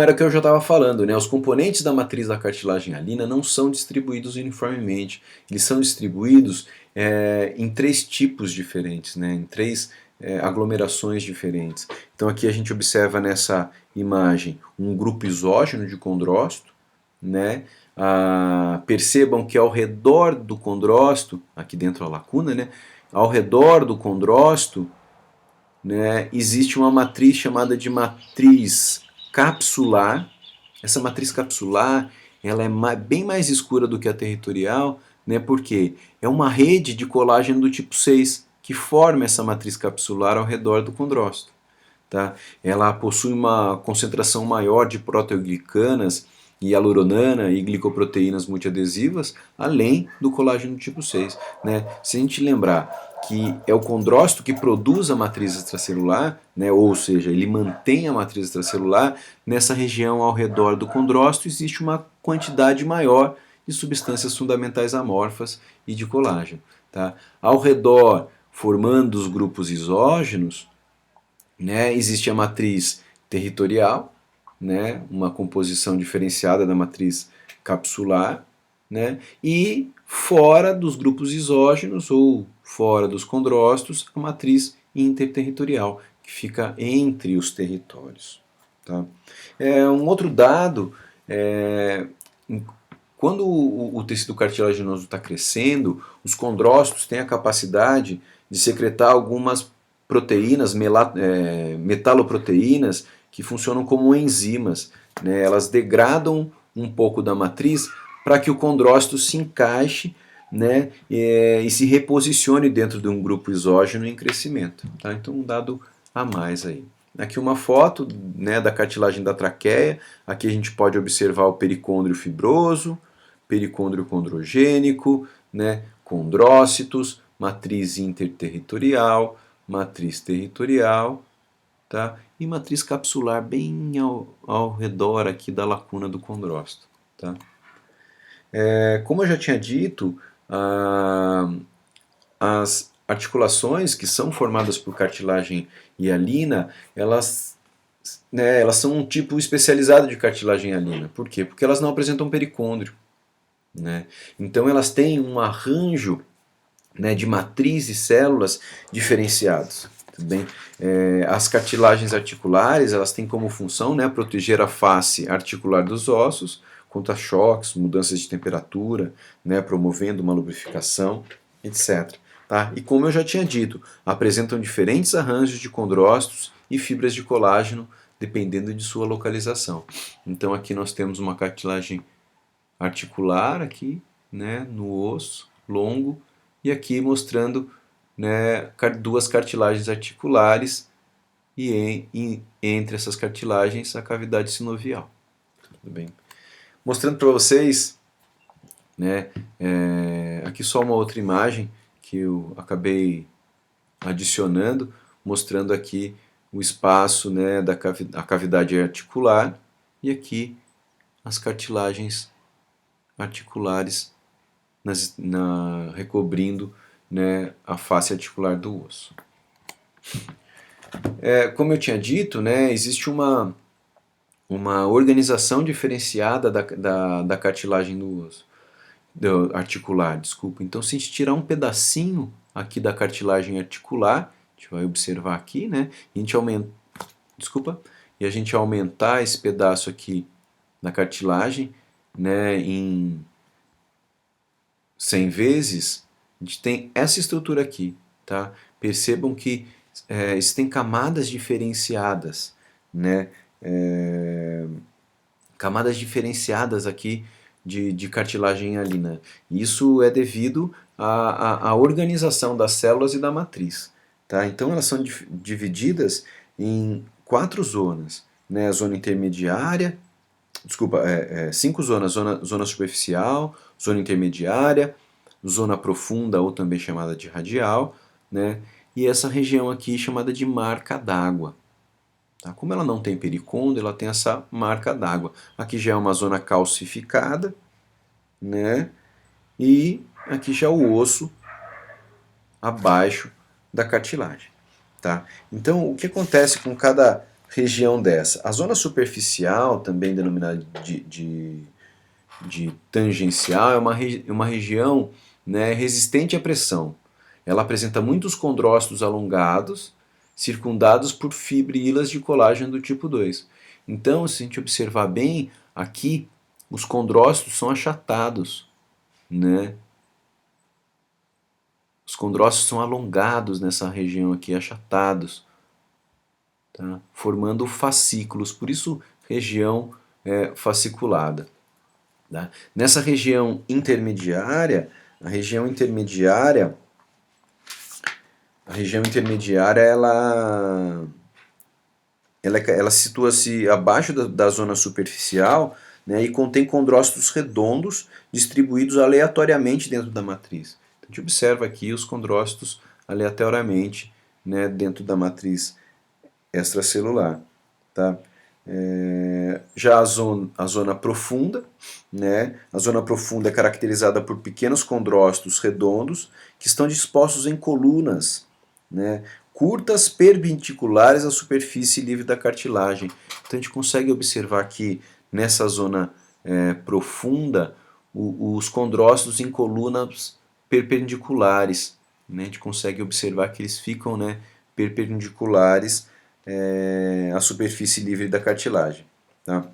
Era o que eu já estava falando, né? Os componentes da matriz da cartilagem hialina não são distribuídos uniformemente. Eles são distribuídos em três tipos diferentes, né? Em três aglomerações diferentes. Então aqui a gente observa nessa imagem um grupo isógeno de condrócito, né? Percebam que ao redor do condrócito, aqui dentro a lacuna, né? Ao redor do condrócito, né, existe uma matriz chamada de matriz capsular. Essa matriz capsular ela é bem mais escura do que a territorial, né, porque é uma rede de colágeno do tipo 6 que forma essa matriz capsular ao redor do condrócito. Tá? Ela possui uma concentração maior de proteoglicanas, hialuronana e glicoproteínas multiadesivas, além do colágeno tipo 6. Né? Se a gente lembrar que é o condrócito que produz a matriz extracelular, né? Ou seja, ele mantém a matriz extracelular, nessa região ao redor do condrócito existe uma quantidade maior de substâncias fundamentais amorfas e de colágeno. Tá? Ao redor, formando os grupos isógenos, né, existe a matriz territorial, né, uma composição diferenciada da matriz capsular, né, e fora dos grupos isógenos ou fora dos condrócitos, a matriz interterritorial, que fica entre os territórios. Tá? Um outro dado, quando o tecido cartilaginoso está crescendo, os condrócitos têm a capacidade de secretar algumas proteínas, metaloproteínas, que funcionam como enzimas. Né? Elas degradam um pouco da matriz para que o condrócito se encaixe, né, e se reposicione dentro de um grupo isógeno em crescimento. Tá? Então um dado a mais aí. Aqui uma foto, né, da cartilagem da traqueia. Aqui a gente pode observar o pericôndrio fibroso, pericôndrio condrogênico, né, condrócitos, matriz interterritorial, matriz territorial, tá? E matriz capsular bem ao redor aqui da lacuna do condrócito. Tá? Como eu já tinha dito, as articulações que são formadas por cartilagem hialina, elas são um tipo especializado de cartilagem hialina. Por quê? Porque elas não apresentam pericôndrio. Né? Então elas têm um arranjo, né, de matriz e células diferenciados. Tudo bem? As cartilagens articulares elas têm como função, né, proteger a face articular dos ossos contra choques, mudanças de temperatura, né, promovendo uma lubrificação, etc. Tá? E como eu já tinha dito, apresentam diferentes arranjos de condrócitos e fibras de colágeno dependendo de sua localização. Então aqui nós temos uma cartilagem articular aqui, né, no osso longo, e aqui mostrando, né, duas cartilagens articulares e entre essas cartilagens a cavidade sinovial. Tudo bem? Mostrando para vocês, né, aqui só uma outra imagem que eu acabei adicionando, mostrando aqui o espaço, né, a cavidade articular e aqui as cartilagens articulares recobrindo, né, a face articular do osso. Como eu tinha dito, né, existe uma organização diferenciada da cartilagem do osso, articular, desculpa. Então, se a gente tirar um pedacinho aqui da cartilagem articular, a gente vai observar aqui, né, e a gente aumentar esse pedaço aqui da cartilagem, né, em 100 vezes, a gente tem essa estrutura aqui. Tá? Percebam que existem camadas diferenciadas, né? Camadas diferenciadas aqui de cartilagem hialina. Isso é devido à organização das células e da matriz. Tá? Então elas são divididas em 4 zonas. Né? A zona intermediária, desculpa, 5 zonas: zona superficial, zona intermediária, zona profunda ou também chamada de radial, né? E essa região aqui chamada de marca d'água. Tá? Como ela não tem pericôndrio, ela tem essa marca d'água. Aqui já é uma zona calcificada, né? E aqui já o osso abaixo da cartilagem. Tá? Então, o que acontece com cada região dessa? A zona superficial, também denominada de tangencial, é uma região, né, resistente à pressão. Ela apresenta muitos condrócitos alongados, circundados por fibrilas de colágeno do tipo 2. Então, se a gente observar bem, aqui os condrócitos são achatados, né? Os condrócitos são alongados nessa região aqui, achatados, tá? Formando fascículos, por isso região fasciculada. Tá? Nessa região intermediária, a região intermediária ela situa-se abaixo da zona superficial, né, e contém condrócitos redondos distribuídos aleatoriamente dentro da matriz. Então, a gente observa aqui os condrócitos aleatoriamente, né, dentro da matriz extracelular. Tá? Já a zona profunda, né? A zona profunda é caracterizada por pequenos condrócitos redondos que estão dispostos em colunas, né, curtas perpendiculares à superfície livre da cartilagem. Então a gente consegue observar que nessa zona profunda os condrócitos em colunas perpendiculares, né? A gente consegue observar que eles ficam, né, perpendiculares à superfície livre da cartilagem. Tá?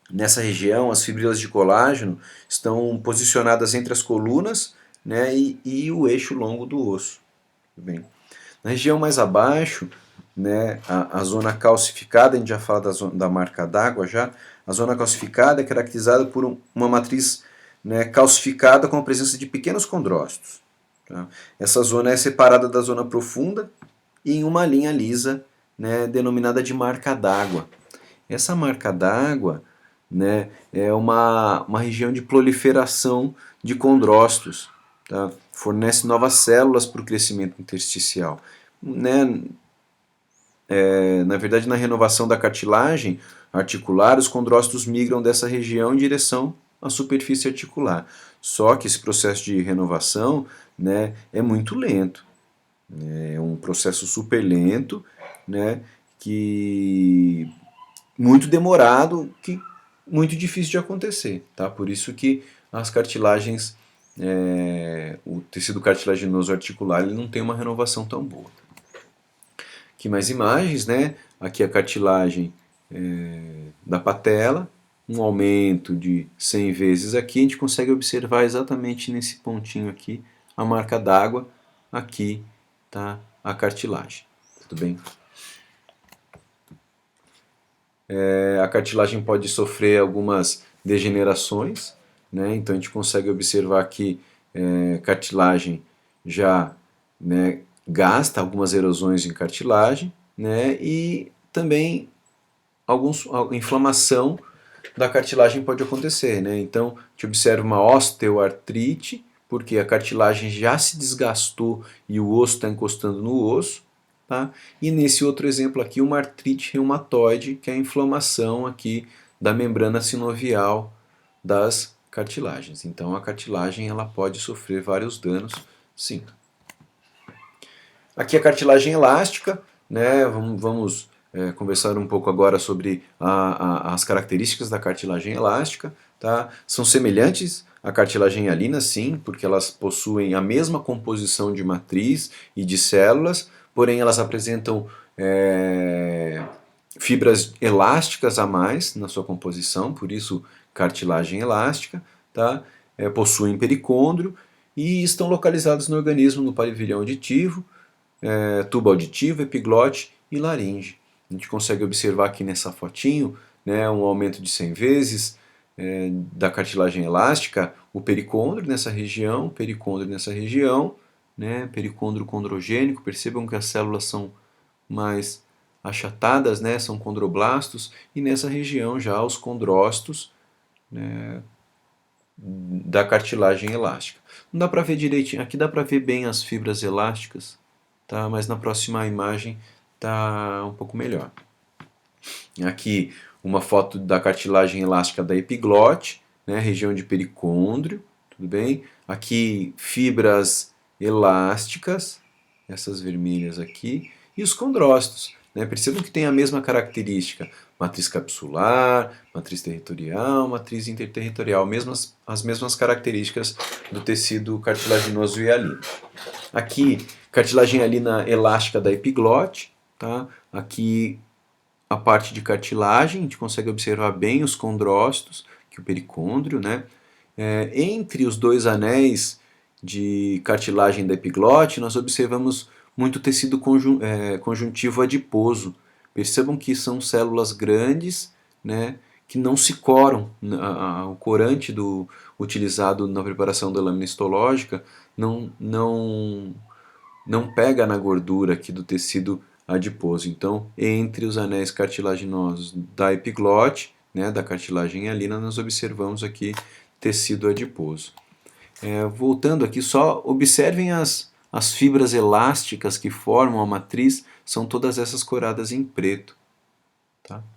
Nessa região, as fibrilas de colágeno estão posicionadas entre as colunas, né, e o eixo longo do osso. Tudo bem. Na região mais abaixo, né, a zona calcificada, a gente já fala da marca d'água já, a zona calcificada é caracterizada por uma matriz, né, calcificada com a presença de pequenos condrócitos. Tá? Essa zona é separada da zona profunda e em uma linha lisa, né, denominada de marca d'água. Essa marca d'água, né, é uma região de proliferação de condrócitos, tá? Fornece novas células para o crescimento intersticial. Né? Na verdade, na renovação da cartilagem articular, os condrócitos migram dessa região em direção à superfície articular. Só que esse processo de renovação, né, é muito lento. É um processo super lento, né, que muito demorado, que muito difícil de acontecer, tá? Por isso que as cartilagens, o tecido cartilaginoso articular, ele não tem uma renovação tão boa. Aqui mais imagens, né? Aqui a cartilagem da patela, um aumento de 100 vezes aqui, a gente consegue observar exatamente nesse pontinho aqui a marca d'água, aqui tá a cartilagem, tudo bem? A cartilagem pode sofrer algumas degenerações, né? Então a gente consegue observar que cartilagem já, né, gasta algumas erosões em cartilagem, né? E também a inflamação da cartilagem pode acontecer, né? Então a gente observa uma osteoartrite, porque a cartilagem já se desgastou e o osso está encostando no osso. Tá? E nesse outro exemplo aqui, uma artrite reumatoide, que é a inflamação aqui da membrana sinovial das cartilagens. Então a cartilagem ela pode sofrer vários danos, sim. Aqui a cartilagem elástica, né? Vamos conversar um pouco agora sobre as características da cartilagem elástica. Tá? São semelhantes à cartilagem hialina, sim, porque elas possuem a mesma composição de matriz e de células, porém elas apresentam fibras elásticas a mais na sua composição, por isso cartilagem elástica, tá? Possuem pericôndrio e estão localizados no organismo no parivilhão auditivo, tubo auditivo, epiglote e laringe. A gente consegue observar aqui nessa fotinho, né, um aumento de 100 vezes da cartilagem elástica, o pericôndrio nessa região, né, pericôndrio condrogênico. Percebam que as células são mais achatadas, né, são condroblastos, e nessa região já os condrócitos, né, da cartilagem elástica. Não dá para ver direitinho, aqui dá para ver bem as fibras elásticas, tá? Mas na próxima imagem tá um pouco melhor. Aqui uma foto da cartilagem elástica da epiglote, né, região de pericôndrio, tudo bem? Aqui fibras elásticas, essas vermelhas aqui, e os condrócitos, né? Percebam que tem a mesma característica, matriz capsular, matriz territorial, matriz interterritorial, as mesmas características do tecido cartilaginoso hialino. Aqui, cartilagem hialina elástica da epiglote, tá? Aqui a parte de cartilagem, a gente consegue observar bem os condrócitos, que o pericôndrio, né? Entre os dois anéis de cartilagem da epiglote, nós observamos muito tecido conjuntivo adiposo. Percebam que são células grandes, né, que não se coram. O corante utilizado na preparação da lâmina histológica não pega na gordura aqui do tecido adiposo. Então, entre os anéis cartilaginosos da epiglote, né, da cartilagem hialina, nós observamos aqui tecido adiposo. Voltando aqui, só observem as fibras elásticas que formam a matriz, são todas essas coradas em preto. Tá?